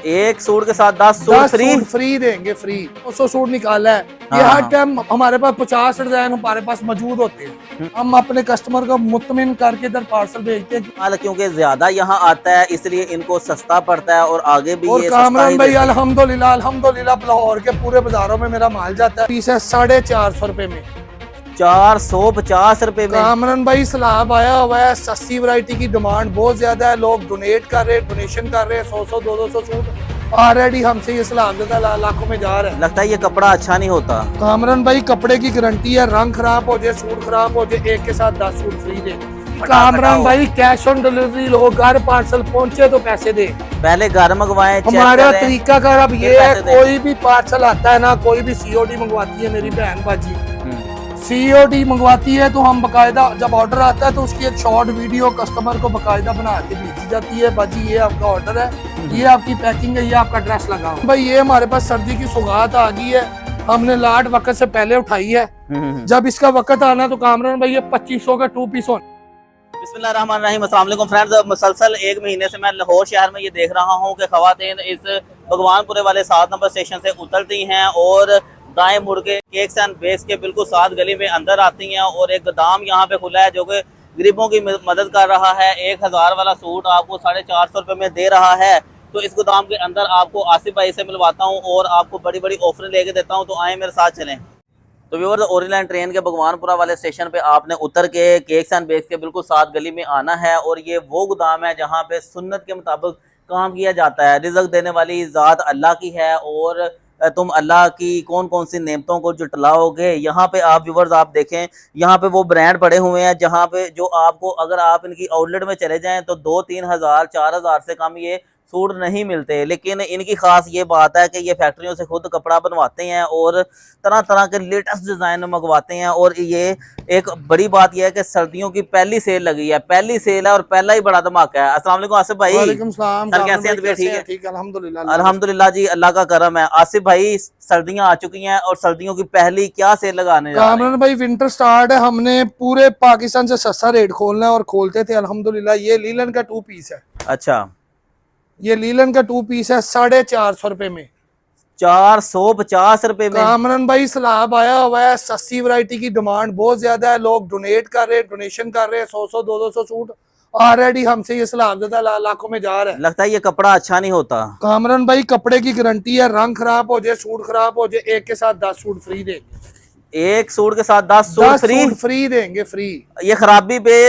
एक सूट के साथ 10 सूट फ्री फ्री देंगे, फ्री 200 सूट निकाला है। ये हाँ, हर हाँ। टाइम हमारे पास 50 डिजाइन हमारे पास मौजूद होते हैं। हम अपने कस्टमर को मुतमिन करके इधर पार्सल भेजते हैं। माल क्योंकि ज्यादा यहाँ आता है इसलिए इनको सस्ता पड़ता है और आगे भी और ये सस्ता कामरान ही भाई देते हैं। अल्हम्दुलिल्लाह अल्हम्दुलिल्लाह लाहौर के पूरे बाजारों में मेरा माल जाता है। पीस है 450 रुपए में, 450 रुपए में। कामरान भाई सलाब आया हुआ है। सस्ती वैरायटी की डिमांड बहुत ज्यादा है, लोग डोनेट कर रहे हैं, डोनेशन कर रहे हैं। 100 200 सूट ऑलरेडी हमसे ये सलाब ज्यादा लाखों में जा रहा है। लगता है ये कपड़ा अच्छा नहीं होता। कामरान भाई कपड़े की गारंटी है, रंग खराब हो जाए, सूट खराब हो जाए, एक के साथ 10 सूट फ्री दे। कामरान भाई कैश ऑन डिलीवरी लो, घर पार्सल पहुंचे तो पैसे दे। पहले घर मंगवाएं, चेक हमारा करें। तरीका कार अब ये फिर है, पैसे दें। कोई भी पार्सल आता है ना, कोई भी सीओडी मंगवाती है मेरी बहन बाजी, सीओडी मंगवाती है तो हम बकायदा जब ऑर्डर आता है तो उसकी एक शॉर्ट वीडियो कस्टमर को बकायदा बना के भेजी जाती है। बाजी ये आपका ऑर्डर है, ये आपकी पैकिंग है, ये आपका ड्रेस लगाओ। भाई ये हमारे पास सर्दी की सौगात आ गई है, हमने लाट वक्त से पहले उठाई है। जब इसका वक्त आना तो कामरान भाई ये 2500 का 2 पीस होना। बिस्मिल्लाहिर्रहमानिर्रहीम, अस्सलाम वालेकुम फ्रेंड्स। मुसलसल एक महीने से मैं लाहौर शहर में ये देख रहा हूँ कि खवातीन इस भगवानपुरे वाले 7 नंबर स्टेशन से उतरती हैं और दाएं मुड़ के केक्स एंड बेक्स के बिल्कुल साथ गली में अंदर आती हैं और एक गोदाम यहाँ पे खुला है जो कि गरीबों की मदद कर रहा है। 1000 वाला सूट आपको 450 रुपये में दे रहा है। तो इस गोदाम के अंदर आपको आसिफ भाई से मिलवाता हूँ और आपको बड़ी बड़ी ऑफरें लेके देता हूँ, तो आए मेरे साथ चलें। तो व्यूअर्स, ओरिएंट ट्रेन के भगवानपुरा वाले स्टेशन पे आपने उतर के केक्स एंड बेक्स के बिल्कुल साथ गली में आना है और ये वो गोदाम है जहाँ पे सुन्नत के मुताबिक काम किया जाता है। रिज़्क देने वाली ज़ात अल्लाह की है और तुम अल्लाह की कौन कौन सी नेमतों को जुटलाओगे। यहाँ पे आप व्यूअर्स आप देखें, यहाँ पे वो ब्रांड पड़े हुए हैं जहाँ पे जो आपको अगर आप इनकी आउटलेट में चले जाएं तो 2-3 हज़ार 4,000 से कम ये सूट नहीं मिलते। लेकिन इनकी खास ये बात है कि ये फैक्ट्रियों से खुद कपड़ा बनवाते हैं और तरह तरह के लेटेस्ट डिज़ाइन मंगवाते हैं। और ये एक बड़ी बात यह है कि सर्दियों की पहली सेल लगी है, पहली सेल है और पहला ही बड़ा धमाका है। अस्सलाम वालेकुम आसिफ भाई। वालेकुम सलाम। सर कैसे हैं? तबीयत ठीक है? ठीक है अल्हम्दुलिल्लाह। अल्हम्दुलिल्लाह जी, अल्लाह का करम है। आसिफ भाई, सर्दियां आ चुकी हैं और सर्दियों की पहली क्या सेल लगाने जा रहे हैं? कामरान भाई विंटर स्टार्ट है, हमने पूरे पाकिस्तान से सस्ता रेट खोलना है और खोलते थे अल्हम्दुलिल्लाह। ये लीलन का 2 पीस है। अच्छा, ये लीलन का 2 पीस है 450 रुपए में, 450 रुपए में। कामरान भाई सलाब आया हुआ है। सस्ती वैरायटी की डिमांड बहुत ज्यादा है, लोग डोनेट कर रहे हैं, डोनेशन कर रहे हैं। 100 200 सूट ऑलरेडी हमसे ये सलाब ज्यादा लाखों में जा रहा है। लगता है ये कपड़ा अच्छा नहीं होता। कामरान भाई कपड़े की गारंटी है, रंग खराब हो जाए, सूट खराब हो जाए, एक के साथ 10 सूट फ्री देंगे। एक सूट के साथ 10 सूट फ्री। फ्री देंगे, फ्री। ये खराबी पे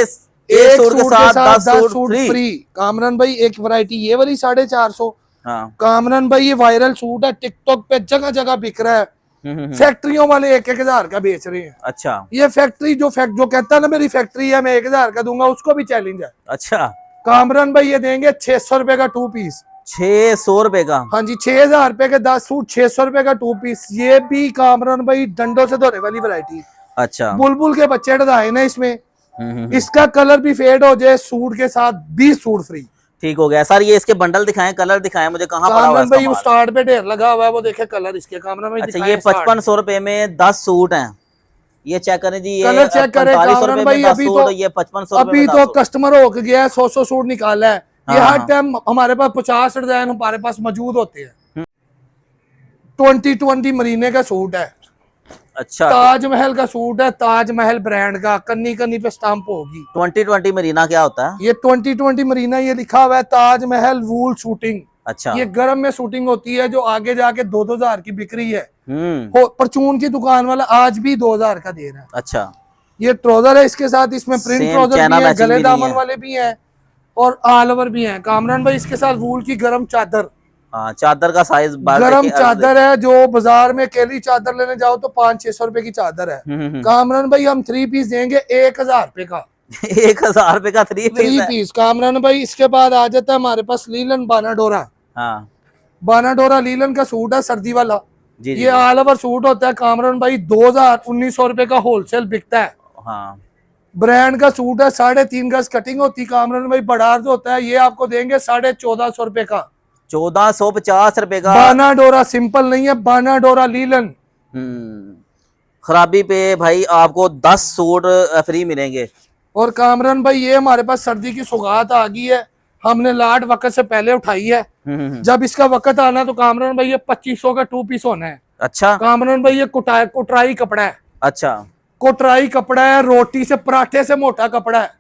एक सूट के साथ 10 सूट फ्री। कामरान भाई एक वैरायटी ये वाली 450। हाँ। कामरान भाई ये वायरल सूट है, टिकटॉक पे जगह जगह बिक रहा है। फैक्ट्रियों वाले 1-1 हज़ार का बेच रहे हैं। अच्छा, ये फैक्ट्री जो कहता है ना मेरी फैक्ट्री है, मैं 1 हज़ार का दूंगा, उसको भी चैलेंज है। अच्छा, कामरान भाई ये देंगे 600 रुपए का 2 पीस। 600 रुपए का? हाँ जी, 6000 रुपए के 10 सूट, 600 रुपए का 2 पीस। ये भी कामरान भाई डंडों से धोने वाली वैरायटी। अच्छा, बुलबुल के बच्चे डिजाइन है इसमें। इसका कलर भी फेड हो जाए, सूट के साथ 20 सूट फ्री। ठीक हो गया सर। ये इसके बंडल दिखाएं, कलर दिखाएं मुझे, कहाँ पड़ा हुआ है भाई इसका माल? स्टार्ट पे ढेर लगा हुआ है, वो देखे कलर इसके कामरा में। अच्छा, ये 5500 रुपए में 10 सूट हैं। ये चेक करें जी, ये कलर चेक करें 4500 रुपए में 10 अभी सूट, तो ये 5500 रुपए अभी में 10 तो सूट। कस्टमर हो गया है, 100 सूट निकाला है। ये हाँ, हर हाँ। टाइम हमारे पास 50 डिजाइन हमारे पास मौजूद होते हैं। 2020 महीने का सूट है। अच्छा, ताजमहल का सूट है, ताजमहल ब्रांड का, कन्नी कन्नी पे स्टाम्प होगी। 2020 मरीना क्या होता है? ये 2020 मरीना ये लिखा हुआ है ताजमहल वूल शूटिंग। अच्छा, ये गर्म में शूटिंग होती है जो आगे जाके 2-2 हज़ार की बिक्री है। हम्म। परचून की दुकान वाला आज भी 2000 का दे रहा है। अच्छा, ये ट्राउजर है, इसके साथ इसमें प्रिंट Same ट्राउजर चैना भी है, मैचिंग गले भी नहीं दामन है। वाले भी हैं और ऑल ओवर भी हैं। कामरान भाई इसके साथ वूल की गरम चादर, हाँ, चादर का साइज गरम चादर है जो बाजार में अकेली चादर लेने जाओ तो 500-600 रुपए की चादर है। कामरान भाई हम 3 पीस देंगे 1000 रुपए का। 1000 रुपए का 3 पीस कामरान भाई। इसके बाद आ जाता है हमारे पास लीलन बानाडोरा। हाँ, बानाडोरा लीलन का सूट है सर्दी वाला। जी, ये ऑल ओवर सूट होता है कामरान भाई, 2000-1900 रुपए का होलसेल बिकता है। हाँ, ब्रांड का सूट है, 3.5 गज कटिंग होती है। कामरान भाई बड़ा अर्ज होता है, ये आपको देंगे 1450 रुपए का। 1450 रुपए का। बानाडोरा सिंपल नहीं है, बानाडोरा लीलन। खराबी पे भाई आपको 10 सूट फ्री मिलेंगे। और कामरान भाई ये हमारे पास सर्दी की सौगात आ गई है, हमने लाट वक्त से पहले उठाई है। जब इसका वक्त आना तो कामरान भाई ये 2500 का 2 पीस होना है। अच्छा कामरान भाई ये कुटराई कपड़ा है। अच्छा कोटराई कपड़ा है, रोटी से पराठे से मोटा कपड़ा है।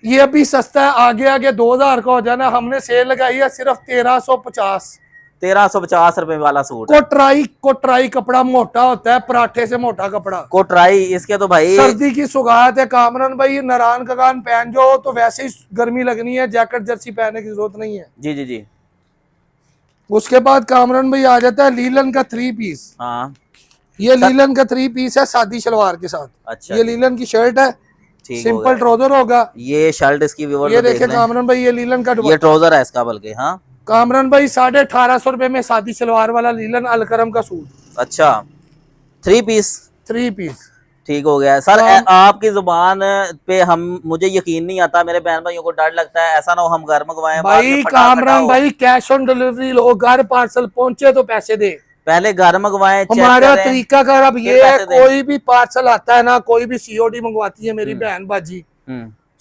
ये भी सस्ता है, आगे आगे 2000 का हो जाना। हमने सेल लगाई है सिर्फ 1350। 1350 रुपए वाला सूट। कोटराई कपड़ा मोटा होता है, पराठे से मोटा कपड़ा। कोटराई इसके तो भाई सर्दी की सुगात है कामरान भाई। ये नारायण कगान पहन जो तो वैसे ही गर्मी लगनी है, जैकेट जर्सी पहनने की जरूरत नहीं है। जी जी जी। उसके बाद कामरान भाई आ जाता है लीलन का 3 पीस। हाँ ये लीलन का 3 पीस है सादी शलवार के साथ। अच्छा ये लीलन की शर्ट है, सिंपल हो ट्राउजर होगा। ये शर्ट इसकी व्यूअर्स ये देखे कामरान भाई ये लीलन का ये ट्राउजर है इसका बल्कि। हाँ कामरान भाई 1850 रुपए में सादी सलवार वाला लीलन अलकरम का सूट। अच्छा 3 पीस। 3 पीस ठीक हो गया सर। आपकी जुबान पे मुझे यकीन नहीं आता, मेरे बहन भाइयों को डर लगता है ऐसा ना हो हम घर मंगवाएं भाई। कामरान भाई कैश ऑन डिलीवरी लो, घर पार्सल पहुंचे तो पैसे दे, पहले घर मंगवाएं। हमारा तरीका कर अब ये है, कोई भी पार्सल आता है ना, कोई भी सीओडी मंगवाती है मेरी बहन बाजी,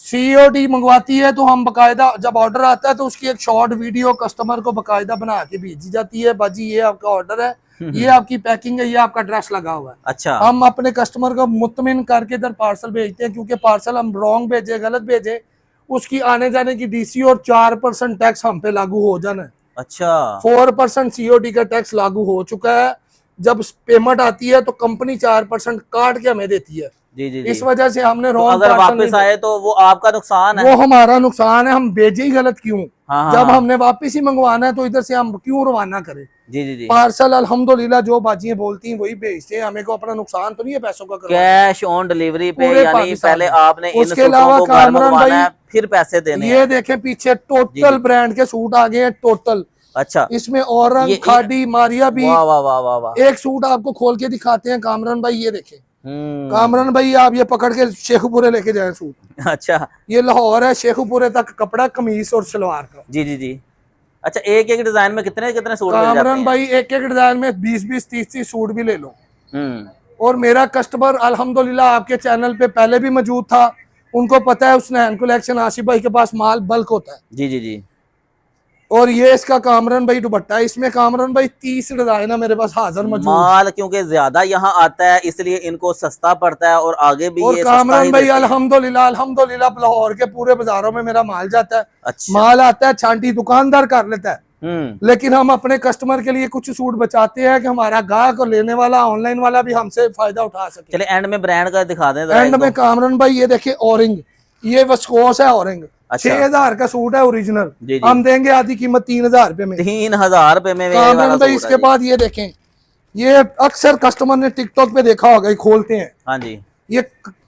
सीओडी मंगवाती है तो हम बकायदा जब ऑर्डर आता है तो उसकी एक शॉर्ट वीडियो कस्टमर को बकायदा बना के भेजी जाती है। बाजी ये आपका ऑर्डर है, ये आपकी पैकिंग है, ये आपका एड्रेस लगा हुआ है। अच्छा हम अपने कस्टमर को मुतमिन करके इधर पार्सल भेजते हैं, क्योंकि पार्सल हम रॉन्ग भेजे, गलत भेजे, उसकी आने जाने की डीसी और 4% टैक्स हम पे लागू हो जाना है। अच्छा 4% सीओडी का टैक्स लागू हो चुका है। जब पेमेंट आती है तो कंपनी 4% काट के हमें देती है। जी जी इस वजह से हमने तो अगर वापस आए तो वो आपका नुकसान है। वो हमारा नुकसान है, हम भेजे ही गलत क्यों। हाँ, जब हमने वापस ही मंगवाना है तो इधर से हम क्यों रवाना करें। जी जी जी। पार्सल अल्हम्दुलिल्लाह जो बाजियां बोलती हैं वही भेजते हैं, हमें को अपना नुकसान तो नहीं है पैसों का। कैश ऑन डिलीवरी पे यानी पहले आपने इन उसके अलावा सूटों को घर मंगवाना है फिर पैसे देने ये देखें पीछे टोटल ब्रांड के सूट आ गए हैं टोटल। अच्छा इसमें औरंग खादी मारिया भी। वाह वाह वाह वाह वाह। एक सूट आपको खोल के दिखाते हैं कामरान भाई, ये देखें। कामरान भाई आप ये पकड़ के शेखुपुरे लेके जाए सूट। अच्छा ये लाहौर है, शेखुपुरे तक कपड़ा कमीज और सलवार का। जी जी जी। अच्छा एक एक डिजाइन में कितने कितने सूट मिल जाते हैं? कामरान भाई एक एक डिजाइन में 20-20 30 सूट भी ले लो। और मेरा कस्टमर अल्हम्दुलिल्लाह आपके चैनल पे पहले भी मौजूद था, उनको पता है उसने हैंड कलेक्शन आसिफ भाई के पास माल बल्क होता है। जी जी जी। और ये इसका कामरान भाई दुपट्टा है, इसमें कामरान भाई 30 डिजाइन है मेरे पास हाजिर मौजूद। माल क्योंकि ज्यादा यहाँ आता है इसलिए इनको सस्ता पड़ता है और आगे भी और ये कामरान भाई अल्हम्दुलिल्लाह लाहौर के पूरे बाजारों में मेरा माल जाता है। अच्छा। माल आता है छांटी दुकानदार कर लेता है, लेकिन हम अपने कस्टमर के लिए कुछ सूट बचाते हैं कि हमारा गाहक और लेने वाला ऑनलाइन वाला भी हमसे फायदा उठा सके। चले एंड में ब्रांड का दिखा दें। एंड में कामरान भाई ये देखिए ऑरेंज, ये वस्कोस है ऑरेंज। अच्छा। 6000 का सूट है ओरिजिनल, हम देंगे आधी कीमत 3000 रुपए में। 3000 रुपए में कामरान भाई। इसके बाद ये देखें, ये अक्सर कस्टमर ने टिकटॉक पे देखा होगा, ये खोलते हैं। हाँ जी। ये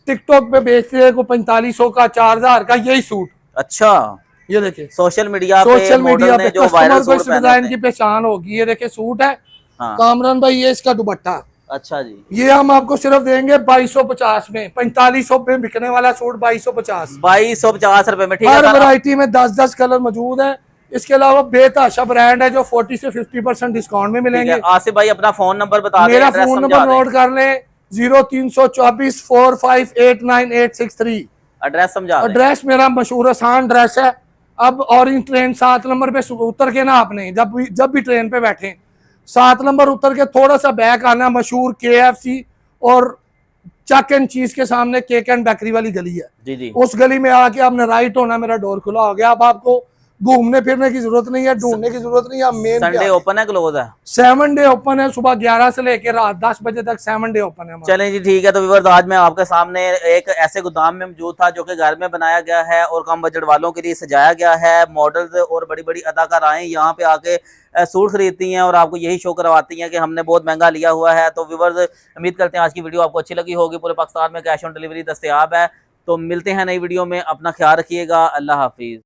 टिकटॉक पे बेचते हैं को 4500 का 4000 का यही सूट। अच्छा ये देखे सोशल मीडिया पे जो वायरल सूट डिजाइन की पहचान होगी। ये देखे सूट है। हाँ। कामरान भाई ये इसका दुपट्टा। अच्छा जी। ये हम आपको सिर्फ देंगे 2250 में। 4500 में बिकने वाला सूट 2250 रुपए में। ठीक है। हर वैरायटी में 10-10 कलर मौजूद है। इसके अलावा बेताशा ब्रांड है जो 40 से 50% डिस्काउंट में मिलेंगे। आसिफ भाई अपना फोन नंबर बता दें। मेरा फोन नंबर नोट कर ले 0324 4589 एड्रेस समझा। एड्रेस मेरा मशहूर आसान एड्रेस है। अब ऑरेंज ट्रेन 7 नंबर पे उतर के ना आपने जब भी ट्रेन पे बैठे 7 नंबर उतर के थोड़ा सा बैक आना, मशहूर KFC और चक एंड चीज के सामने केक एंड बेकरी वाली गली है। जी जी। उस गली में आके आपने राइट होना, मेरा डोर खुला हो गया। अब आपको घूमने फिरने की जरूरत नहीं है, ढूंढने की जरूरत नहीं है। मेन संडे ओपन है क्लोज है? 7 डे ओपन है, सुबह 11 से लेकर रात 10 बजे तक 7 डे ओपन है। चलें जी ठीक है। तो व्यूअर्स आज मैं आपके सामने एक ऐसे गोदाम में मौजूद था जो कि घर में बनाया गया है और कम बजट वालों के लिए सजाया गया है। मॉडल्स और बड़ी बड़ी अदाकाराएं यहाँ पे आके सूट खरीदती हैं और आपको यही शो करवाती हैं कि हमने बहुत महंगा लिया हुआ है। तो व्यूअर्स उम्मीद करते हैं आज की वीडियो आपको अच्छी लगी होगी। पूरे पाकिस्तान में कैश ऑन डिलीवरी दस्तयाब है। तो मिलते हैं नई वीडियो में, अपना ख्याल रखिएगा। अल्लाह हाफिज।